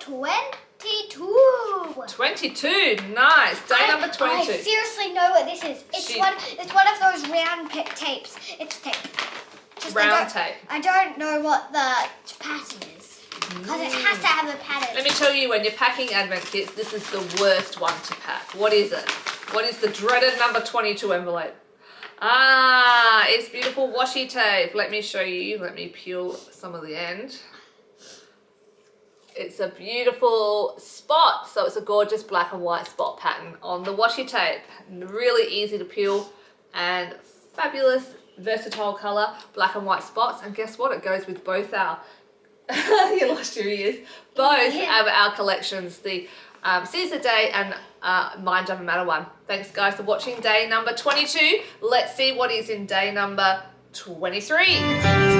22. 22, nice. Day number 22. I seriously know what this is. It's one of those round tapes. It's tape. Round tape. I don't know what the pattern is. Because it has to have a pattern. Let me tell you, when you're packing advent kits, this is the worst one to pack. What is it? What is the dreaded number 22 envelope? Ah, it's beautiful washi tape. Let me show you. Let me peel some of the end. It's a beautiful spot. So it's a gorgeous black and white spot pattern on the washi tape. Really easy to peel and fabulous, versatile color, black and white spots. And guess what? It goes with both our, you lost your ears, both of our collections, the Caesar Day and Mind Over Matter one. Thanks guys for watching day number 22. Let's see what is in day number 23.